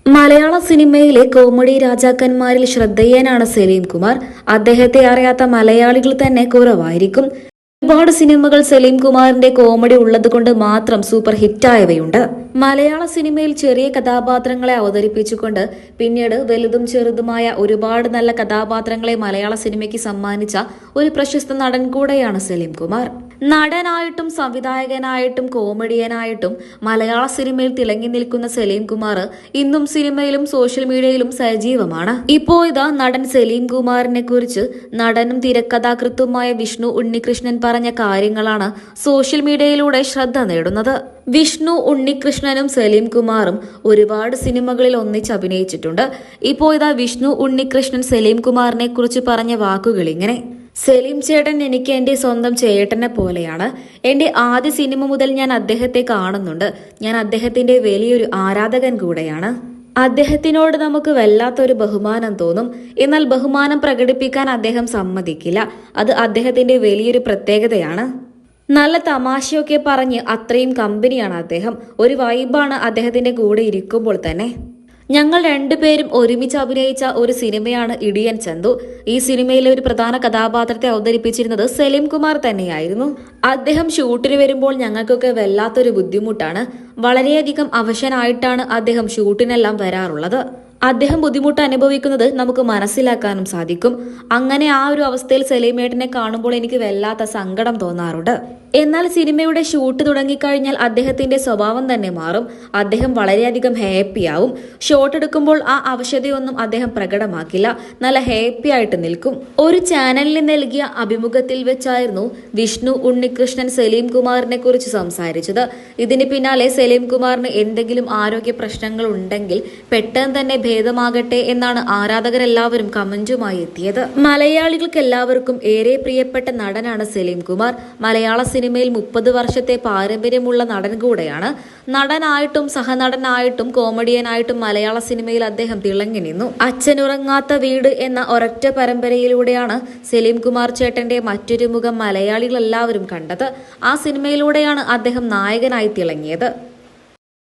മലയാള സിനിമയിലെ കോമഡി രാജാക്കന്മാരിൽ ശ്രദ്ധേയനാണ് സലീം കുമാർ. അദ്ദേഹത്തെ അറിയാത്ത മലയാളികൾ തന്നെ കുറവായിരിക്കും. ഒരുപാട് സിനിമകൾ സലീം കുമാറിന്റെ കോമഡി ഉള്ളതുകൊണ്ട് മാത്രം സൂപ്പർ ഹിറ്റായവയുണ്ട്. മലയാള സിനിമയിൽ ചെറിയ കഥാപാത്രങ്ങളെ അവതരിപ്പിച്ചുകൊണ്ട് പിന്നീട് വലുതും ചെറുതുമായ ഒരുപാട് നല്ല കഥാപാത്രങ്ങളെ മലയാള സിനിമയ്ക്ക് സമ്മാനിച്ച ഒരു പ്രശസ്ത നടൻ കൂടെയാണ് സലീം കുമാർ. നടനായിട്ടും സംവിധായകനായിട്ടും കോമഡിയനായിട്ടും മലയാള സിനിമയിൽ തിളങ്ങി നിൽക്കുന്ന സലീം കുമാർ ഇന്നും സിനിമയിലും സോഷ്യൽ മീഡിയയിലും സജീവമാണ്. ഇപ്പോ ഇതാ നടൻ സലീം കുമാറിനെ കുറിച്ച് നടനും തിരക്കഥാകൃത്തുമായ വിഷ്ണു ഉണ്ണികൃഷ്ണൻ പറഞ്ഞ കാര്യങ്ങളാണ് സോഷ്യൽ മീഡിയയിലൂടെ ശ്രദ്ധ നേടുന്നത്. വിഷ്ണു ഉണ്ണികൃഷ്ണനും സലീം കുമാറും ഒരുപാട് സിനിമകളിൽ ഒന്നിച്ച് അഭിനയിച്ചിട്ടുണ്ട്. ഇപ്പോ ഇതാ വിഷ്ണു ഉണ്ണികൃഷ്ണൻ സലീം കുമാറിനെ കുറിച്ച് പറഞ്ഞ വാക്കുകൾ ഇങ്ങനെ: സലീം ചേട്ടൻ എനിക്ക് എൻ്റെ സ്വന്തം ചേട്ടനെ പോലെയാണ്. എൻ്റെ ആദ്യ സിനിമ മുതൽ ഞാൻ അദ്ദേഹത്തെ കാണുന്നുണ്ട്. ഞാൻ അദ്ദേഹത്തിന്റെ വലിയൊരു ആരാധകൻ കൂടെയാണ്. അദ്ദേഹത്തിനോട് നമുക്ക് വല്ലാത്തൊരു ബഹുമാനം തോന്നും. എന്നാൽ ബഹുമാനം പ്രകടിപ്പിക്കാൻ അദ്ദേഹം സമ്മതിക്കില്ല. അത് അദ്ദേഹത്തിന്റെ വലിയൊരു പ്രത്യേകതയാണ്. നല്ല തമാശയൊക്കെ പറഞ്ഞ് അത്രയും കമ്പനിയാണ് അദ്ദേഹം. ഒരു വൈബാണ് അദ്ദേഹത്തിന്റെ കൂടെ ഇരിക്കുമ്പോൾ തന്നെ. ഞങ്ങൾ രണ്ടുപേരും ഒരുമിച്ച് അഭിനയിച്ച ഒരു സിനിമയാണ് ഇടിയൻ ചന്തു. ഈ സിനിമയിലെ ഒരു പ്രധാന കഥാപാത്രത്തെ അവതരിപ്പിച്ചിരുന്നത് സലീം കുമാർ തന്നെയായിരുന്നു. അദ്ദേഹം ഷൂട്ടിന് വരുമ്പോൾ ഞങ്ങൾക്കൊക്കെ വല്ലാത്തൊരു ബുദ്ധിമുട്ടാണ്. വളരെയധികം അവശനായിട്ടാണ് അദ്ദേഹം ഷൂട്ടിനെല്ലാം വരാറുള്ളത്. അദ്ദേഹം ബുദ്ധിമുട്ട് അനുഭവിക്കുന്നത് നമുക്ക് മനസ്സിലാക്കാനും സാധിക്കും. അങ്ങനെ ആ ഒരു അവസ്ഥയിൽ സലീമേട്ടനെ കാണുമ്പോൾ എനിക്ക് വല്ലാത്ത സങ്കടം തോന്നാറുണ്ട്. എന്നാൽ സിനിമയുടെ ഷൂട്ട് തുടങ്ങിക്കഴിഞ്ഞാൽ അദ്ദേഹത്തിന്റെ സ്വഭാവം തന്നെ മാറും. അദ്ദേഹം വളരെയധികം ഹാപ്പിയാവും. ഷോട്ട് എടുക്കുമ്പോൾ ആ അവശതയൊന്നും അദ്ദേഹം പ്രകടമാക്കില്ല. നല്ല ഹാപ്പി ആയിട്ട് നിൽക്കും. ഒരു ചാനലിന് നൽകിയ അഭിമുഖത്തിൽ വെച്ചായിരുന്നു വിഷ്ണു ഉണ്ണികൃഷ്ണൻ സലീം കുമാറിനെ കുറിച്ച് സംസാരിച്ചത്. ഇതിന് പിന്നാലെ സലീം കുമാറിന് എന്തെങ്കിലും ആരോഗ്യ പ്രശ്നങ്ങൾ ഉണ്ടെങ്കിൽ പെട്ടെന്ന് തന്നെ ഭേദമാകട്ടെ എന്നാണ് ആരാധകരെല്ലാവരും കമന്റുമായി എത്തിയത്. മലയാളികൾക്ക് എല്ലാവർക്കും ഏറെ പ്രിയപ്പെട്ട നടനാണ് സലീം കുമാർ. മലയാള സിനിമയിൽ 30 വർഷത്തെ പാരമ്പര്യമുള്ള നടൻ കൂടെയാണ്. നടനായിട്ടും സഹനടനായിട്ടും കോമഡിയനായിട്ടും മലയാള സിനിമയിൽ അദ്ദേഹം തിളങ്ങി നിന്നു. അച്ഛനുറങ്ങാത്ത വീട് എന്ന ഒരൊറ്റ പരമ്പരയിലൂടെയാണ് സലീം കുമാർ ചേട്ടന്റെ മറ്റൊരു മുഖം മലയാളികൾ എല്ലാവരും കണ്ടത്. ആ സിനിമയിലൂടെയാണ് അദ്ദേഹം നായകനായി തിളങ്ങിയത്.